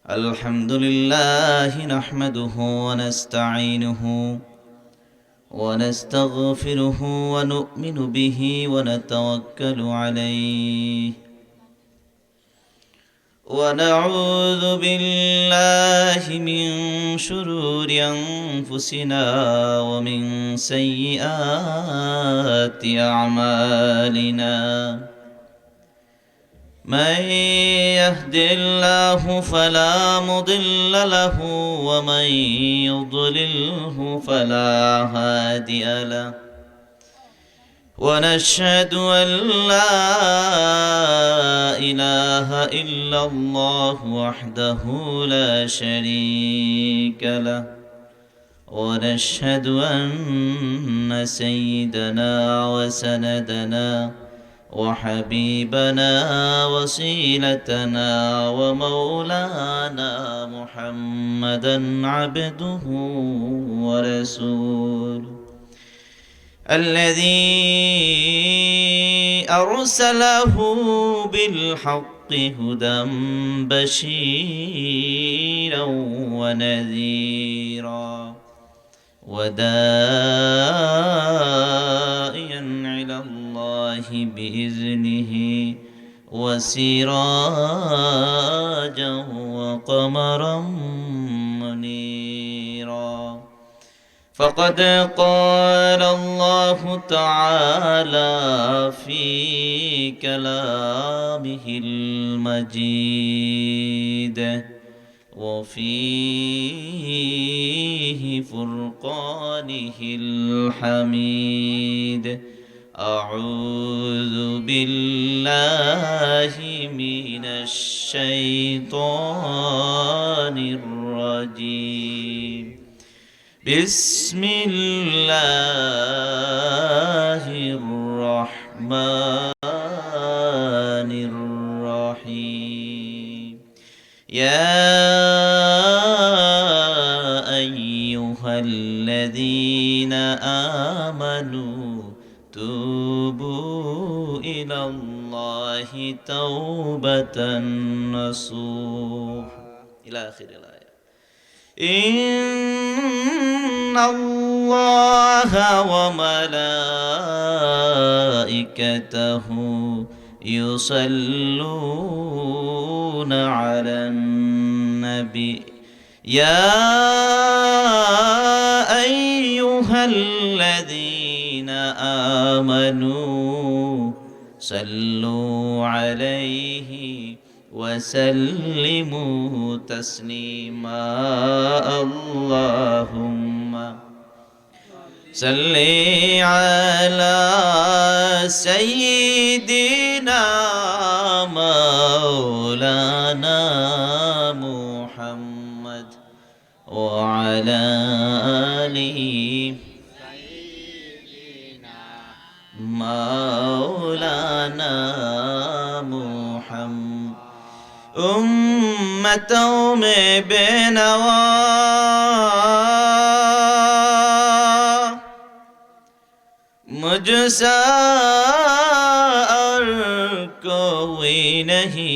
الحمد لله نحمده ونستعينه ونستغفره ونؤمن به ونتوكل عليه ونعوذ بالله من شرور أنفسنا ومن سيئات أعمالنا من يهد الله فلا مضل له ومن يضلله فلا هادي له ونشهد أن لا إله إلا الله وحده لا شريك له ونشهد أن سيدنا وسندنا وحبيبنا وسيلتنا ومولانا محمدا عبده ورسوله الذي أرسله بالحق هدى بشيرا ونذيرا وداعيا إلى الله بإذنه وسراجا وقمرا منيرا فقد قال الله تعالى في كلامه المجيد وفيه فرقانه الحميد أعوذ بالله من الشيطان الرجيم بسم الله الرحمن الرحيم يا أيها الذين آمنوا توبوا إلى الله توبة نصوح إلى آخر الآية إن الله وملائكته يصلون على النبي يا أيها الذين آمنوا صلوا عليه وسلموا تسليما اللهم صل على سيدنا مولانا محمد وعلى آله مولانا محمد امتوں میں بے نوا مجھ سا اور کوئی نہیں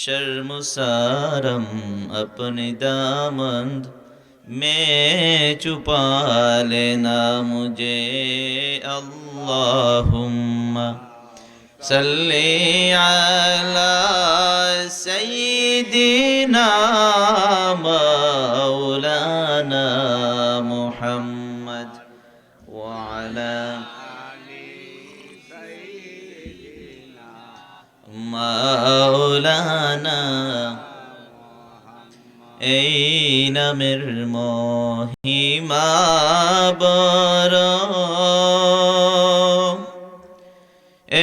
شرم سارم اپنے دامن میں چھپا لینا مجھے اللہم صلی علی سیدنا مولانا محمد وعلى مولانا এই নামের মহিমা বড়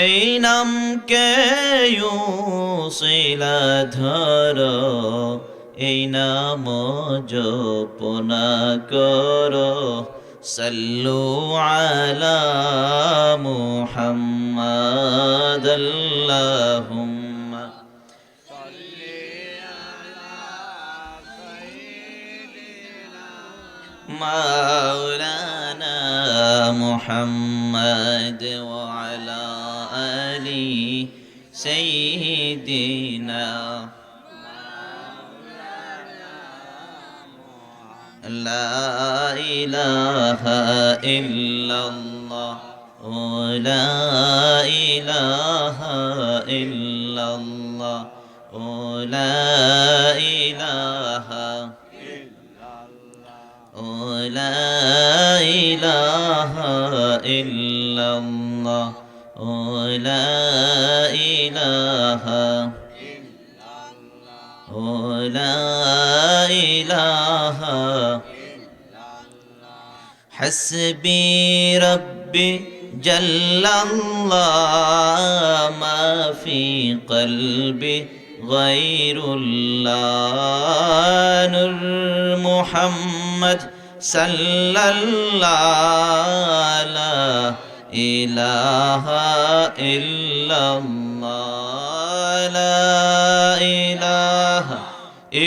এই নামকে শিলা ধর এই নাম জপনা কর সাল্লু আলা মুহাম্মাদ আল্লাহুম্মা مولانا محمد وعلى آله سيدنا لا إله إلا الله لا إله إلا الله لا إله لا إله إلا الله لا إله لا إله حسبي ربي جل الله ما في قلبي غير الله نور محمد صلى الله لا إله إلا الله لا إله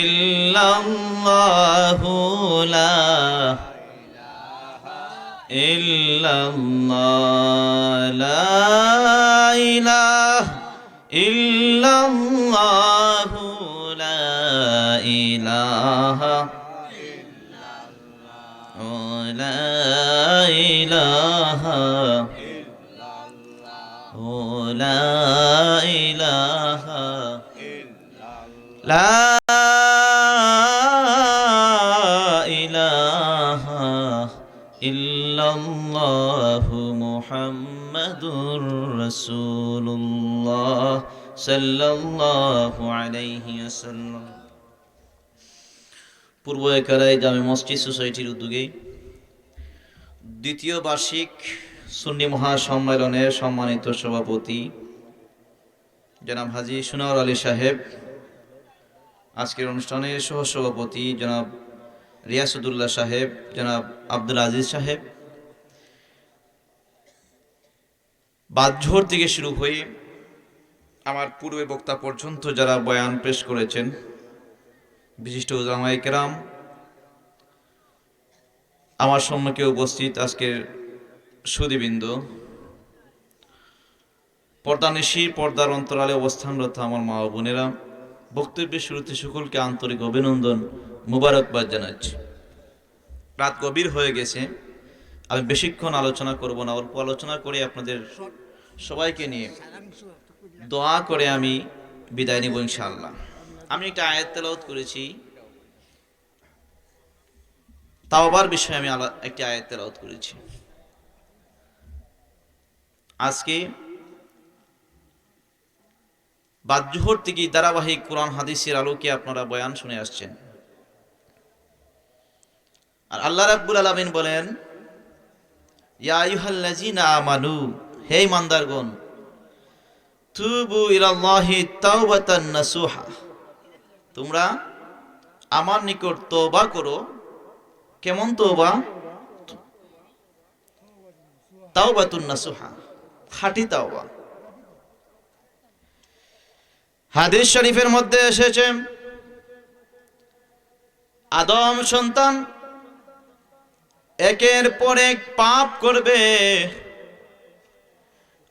إلا الله لا إلا الله لا إله إلا الله لا إله لا إله لا إله لا إله إلا الله محمد رسول الله صلى الله عليه وسلم পূর্ব একারাই জামে মসজিদ সোসাইটির উদ্যোগে দ্বিতীয় বার্ষিক সুন্নি মহাসম্মেলনের সম্মানিত সভাপতি জনাব হাজী সোনাওয়ার আলী সাহেব, আজকের অনুষ্ঠানের সহসভাপতি জনাব রিয়াসুদুল্লাহ সাহেব, জনাব আব্দুল আজিজ সাহেব, বাদঝোর থেকে শুরু হয়ে আমার পূর্বে বক্তা পর্যন্ত যারা বয়ান পেশ করেছেন, বিশিষ্ট উলামায়ে কেরাম, আমার সম্মুখে উপস্থিত আজকের সুধীবৃন্দ, পর্দানিশী পর্দার অন্তরালে অবস্থানরত আমার মা ও বোনেরা, বক্তব্যের শুরুতে সকলকে আন্তরিক অভিনন্দন মুবারকবাদ জানাচ্ছি। রাত গভীর হয়ে গেছে, আমি বেশিক্ষণ আলোচনা করব না, অল্প আলোচনা করে আপনাদের সবাইকে নিয়ে দোয়া করে আমি বিদায় নিব ইনশাআল্লাহ। আমি একটা আয়াত তেলাওয়াত করেছি, তাওবার বিষয়ে আমি একটি আয়াত তেলাওয়াত করেছি। আজকে বাদজোহর থেকে ধারাবাহিক কোরআন হাদিসের আলোকে আপনারা বয়ান শুনে আসছেন। আর আল্লাহ রাব্বুল আলামিন বলেন, ইয়া আইয়ুহাল্লাযীনা আমানু, হে ইমানদারগণ, তুবু ইলাল্লাহি তাওবাতান নাসুহা, তোমরা আমার নিকট তওবা করো। কেমন তওবা? তাওবাতুন নাসুহা, খাঁটি তওবা। হাদিস শরীফের মধ্যে এসেছে, আদম সন্তান একের পর এক পাপ করবে,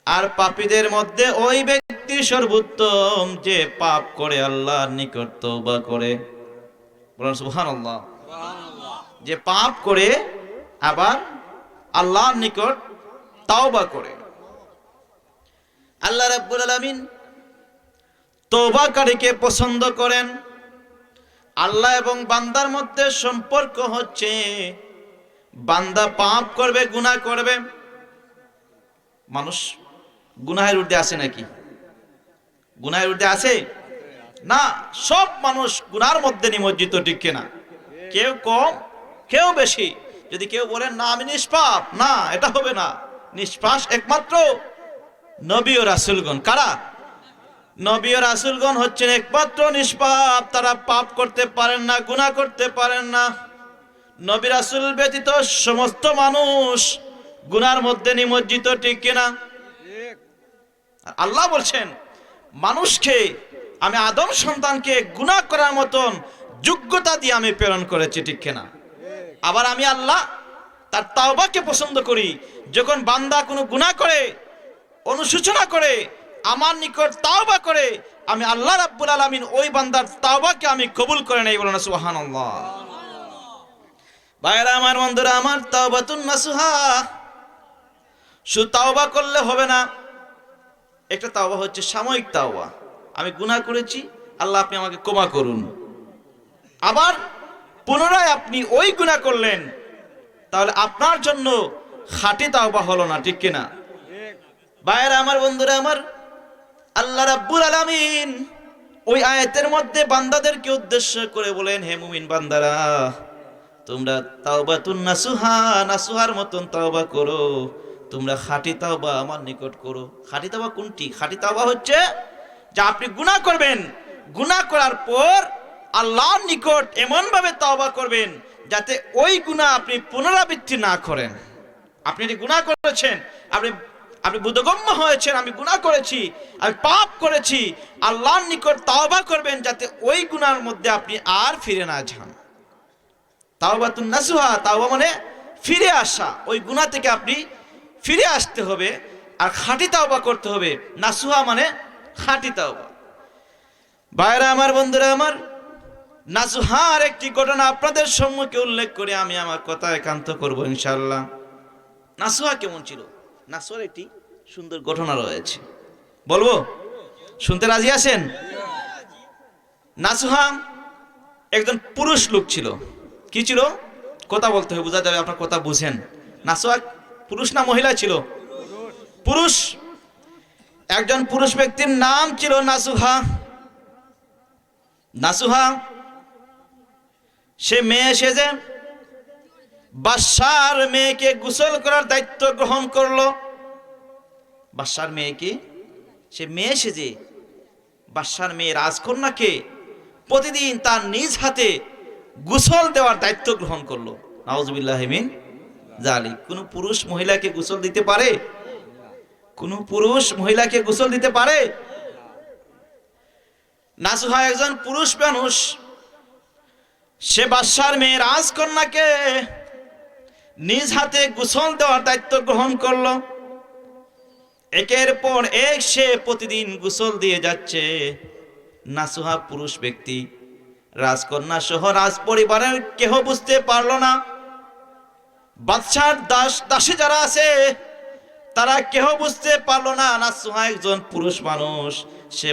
আর পাপীদের মধ্যে ওই ব্যক্তি সর্বোত্তম যে পাপ করে আল্লাহর নিকট তওবা করে। বলুন সুবহানাল্লাহ। যে পাপ করে আবার আল্লাহর নিকট তওবা করে। আল্লাহ রাব্বুল আলামিন তওবাকারীকে পছন্দ করেন। আল্লাহ এবং বান্দার মধ্যে সম্পর্ক হচ্ছে, বান্দা পাপ করবে, গুনাহ করবে। মানুষ গুনাহের ঊর্ধ্বে আছে নাকি? গুনাহের ঊর্ধ্বে আছে না, সব মানুষ গুনার মধ্যে নিমজ্জিত, ঠিক কিনা? কেউ কম, কেউ বেশি। যদি কেউ বলেন না আমি নিষ্পাপ, না, এটা হবে না। নিষ্পাপ একমাত্র নবী ও রাসূলগণ। কারা? নবী ও রাসূলগণ হচ্ছেন একমাত্র নিষ্পাপ। তারা পাপ করতে পারেন না, গুনাহ করতে পারেন না। নবী রাসূল ব্যতীত সমস্ত মানুষ গুনার মধ্যে নিমজ্জিত, ঠিক কিনা? আল্লাহ বলছেন, মানুষকে আমি আদম সন্তানকে গুনাহ করার মতন যোগ্যতা দিয়ে আমি প্রেরণ করেছি, ঠিক কিনা? আবার আমি আল্লাহ তার তাওবাকে পছন্দ করি। যখন বান্দা কোনো গুনাহ করে, অনুশোচনা করে, আমার নিকট তাওবা করে, আমি আল্লাহ রাব্বুল আলামিন ওই বান্দার তাওবাকে আমি কবুল করে নেই। বলুন সুবহানাল্লাহ। ভাইরা আমার, বন্ধুরা আমার, তাওবাতুন নাসুহা শুধু তাওবা করলে হবে না। একটা তাওবা হচ্ছে সাময়িক তাওবা, আমি গুনাহ করেছি, আল্লাহ আপনি আমাকে ক্ষমা করুন। আবার পুনরায় আপনি ওই গুনাহ করলেন, তাহলে আপনার জন্য খাঁটি তাওবা হলো না, ঠিক কিনা? ভাইরা আমার, বন্ধুরা আমার, আল্লাহ রাব্বুল আলামিন ওই আয়াতের মধ্যে বান্দাদেরকে উদ্দেশ্য করে বলেন, হে মুমিন বান্দারা, তোমরা তাওবাতুন নাসুহা, নাসুহার মতন তাওবা করো, তোমরা খাঁটি তাওবা আমার নিকট করো। খাঁটি তাওবা কোনটি? খাঁটি তাওবা হচ্ছে যে আপনি গুনাহ করবেন, গুনাহ করার পর আল্লাহর নিকট এমন ভাবে তাওবা করবেন যাতে ওই গুনাহ আপনি পুনরাবৃত্তি না করেন। আপনি যে গুনাহ করেছেন, আপনি বোধগম্য হয়েছেন আমি গুনাহ করেছি, আমি পাপ করেছি, আল্লাহর নিকট তাওবা করবেন যাতে ওই গুনার মধ্যে আপনি আর ফিরে না যান। তাওবাতুন নাসুহা, তাওবা মানে ফিরে আসা, ওই গুনাহ থেকে আপনি ফিরে আসতে হবে, আর খাঁটি তাওবা করতে হবে। নাসুহা মানে খাঁটি তাওবা। ভাইরা আমার, বন্ধুরা আমার, নাসুহার একটি ঘটনা আপনাদের সম্মুখে উল্লেখ করে আমি আমার কথা একান্ত করব ইনশাআল্লাহ। নাসুহা কেমন ছিল? নাসুহার একটি সুন্দর ঘটনা রয়েছে, বলবো? শুনতে রাজি আছেন? নাসুহা একজন পুরুষ লোক ছিল। কি ছিল? কথা বলতে হবে, বোঝা যাবে আপনার কথা বুঝেন। নাসুহা পুরুষ না মহিলা ছিল? পুরুষ। একজন পুরুষ ব্যক্তির নাম ছিল নাসুহা। নাসুহা সে মেয়ে সেজে বাদশার মেয়েকে গোসল করার দায়িত্ব গ্রহণ করলো। বাদশার মেয়েকে, সে মেয়ে সেজে বাদশার মেয়ে রাজকন্যাকে প্রতিদিন তার নিজ হাতে গোসল দেওয়ার দায়িত্ব গ্রহণ করলো। নাউজুবিল্লাহি মিন যালিক। কোন পুরুষ মহিলাকে গোসল দিতে পারে? কোন পুরুষ মহিলাকে গোসল দিতে পারে? নাসুহা একজন পুরুষ মানুষ, সে বাদশার মেয়ে রাজকন্যাকে নিজ হাতে গোসল দেওয়ার দায়িত্ব গ্রহণ করলো। একের পর এক সে প্রতিদিন গোসল দিয়ে যাচ্ছে। নাসুহা পুরুষ ব্যক্তি, রাজকন্যা সহ রাজ পরিবারের কেহ বুঝতে পারলো না। বাদশার দাসী যারা আছে তারা কেহ বুঝতে পারলো না নাসুহা একজন পুরুষ মানুষ। সে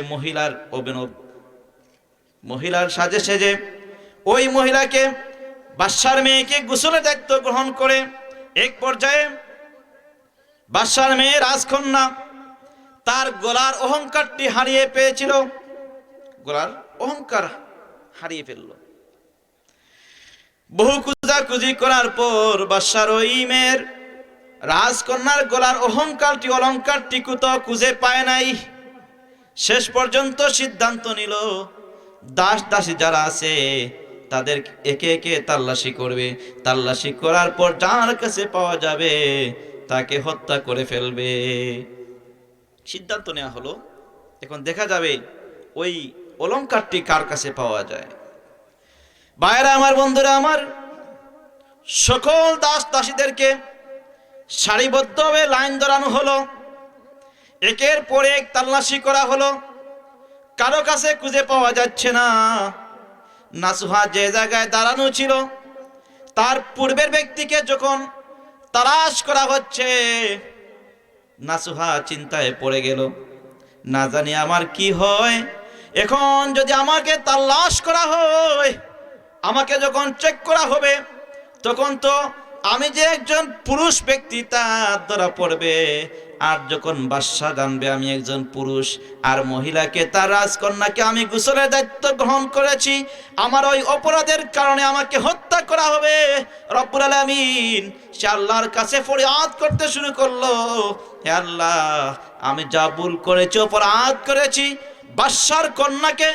মহিলার সাজে সেজে ওই মহিলাকে, বাদশার মেয়েকে গোসলের দায়িত্ব গ্রহণ করে। এক পর্যায়ে বাদশার মেয়ে রাজকন্যা তার গলার অহংকারটি হারিয়ে পেয়েছিল, গলার অহংকার হারিয়ে ফেলল। বহু খোঁজাখুঁজি করার পর বাদশার ওই মেয়ের, রাজকন্যার গলার অহংকারটি, অলংকারটি কোথাও খুঁজে পায় নাই। শেষ পর্যন্ত সিদ্ধান্ত নিল দাসী যারা আছে তাদের একে একে তাল্লাশি করবে। তাল্লাশি করার পর যার কাছে পাওয়া যাবে তাকে হত্যা করে ফেলবে। সিদ্ধান্ত নেওয়া হলো, এখন দেখা যাবে ওই অলংকারটি কার কাছে পাওয়া যায়। ভাইরা আমার, বন্ধুরা আমার, সকল দাসীদেরকে সারিবদ্ধভাবে লাইন ধরানো হলো। একের পর এক তাল্লাশি করা হলো, কারো কাছে খুঁজে পাওয়া যাচ্ছে না। নাসুহা যে জায়গায় দাঁড়ানো ছিল তার পূর্বের ব্যক্তিকে যখন তালাশ করা হচ্ছে, নাসুহা চিন্তায় পড়ে গেল, না জানি আমার কি হয়। এখন যদি আমাকে তালাশ করা হয়, আমাকে যখন চেক করা হবে, তখন তো আমি যে একজন পুরুষ ব্যক্তি তা ধরা পড়বে। আর যখন বাদশা জানবে আমি একজন পুরুষ, আর মহিলাকে, তার রাজকন্যাকে আমি গোসলের দায়িত্ব গ্রহণ করেছি, আমার ওই অপরাধের কারণে আমাকে হত্যা করা হবে। রব্বুল আলামিন সে আল্লাহর কাছে ফরিয়াদ করতে শুরু করলো, হে আল্লাহ, আমি যা ভুল করেছি, অপরাধ করেছি, বাদশার কন্যাকে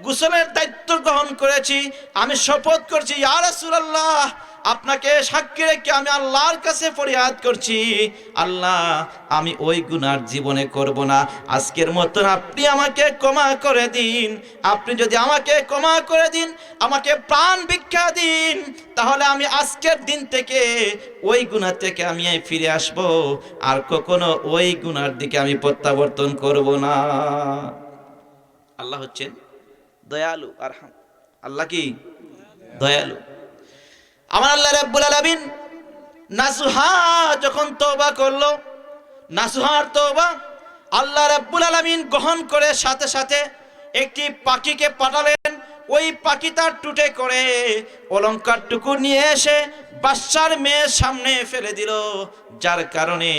গোসলের দায়িত্ব গ্রহণ করেছি, আমি শপথ করছি ইয়া রাসূলুল্লাহ, আপনাকে সাক্ষী রেখে আমি আল্লাহর কাছে ফরিয়াদ করছি, আল্লাহ আমি ওই গুনার জীবনে করব না। আজকের মতন আপনি আমাকে ক্ষমা করে দিন। আপনি যদি আমাকে ক্ষমা করে দিন, আমাকে প্রাণ ভিক্ষা দিন, তাহলে আমি আজকের দিন থেকে ওই গুনাহ থেকে আমি ফিরে আসব, আর কখনো ওই গুনার দিকে আমি প্রত্যাবর্তন করব না। আল্লাহ হচ্ছেন দয়ালু আরহাম। আল্লাহ কি দয়ালু? আমার আল্লাহ রাব্বুল আলামিন নাসুহা যখন তওবা করলো, নাসুহার তওবা আল্লাহ রাব্বুল আলামিন গ্রহণ করে সাথে সাথে একটি পাখিকে পাঠালেন। ওই পাখি তার টুটে করে অলংকারটুকু নিয়ে এসে বাদশার মেয়ের সামনে ফেলে দিল, যার কারণে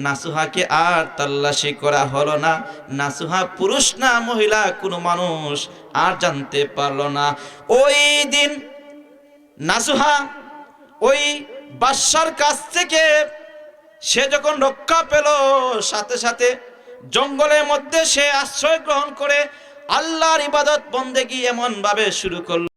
নাসুহাকে আর তাল্লাশি করা হলো না। নাসুহা পুরুষ না মহিলা কোনো মানুষ আর জানতে পারলো না। ওই দিন নাসুহা ওই বাদশার কাছ থেকে সে যখন রক্ষা পেল, সাথে সাথে জঙ্গলের মধ্যে সে আশ্রয় গ্রহণ করে আল্লাহর ইবাদত বন্দেগী এমন ভাবে শুরু করলো।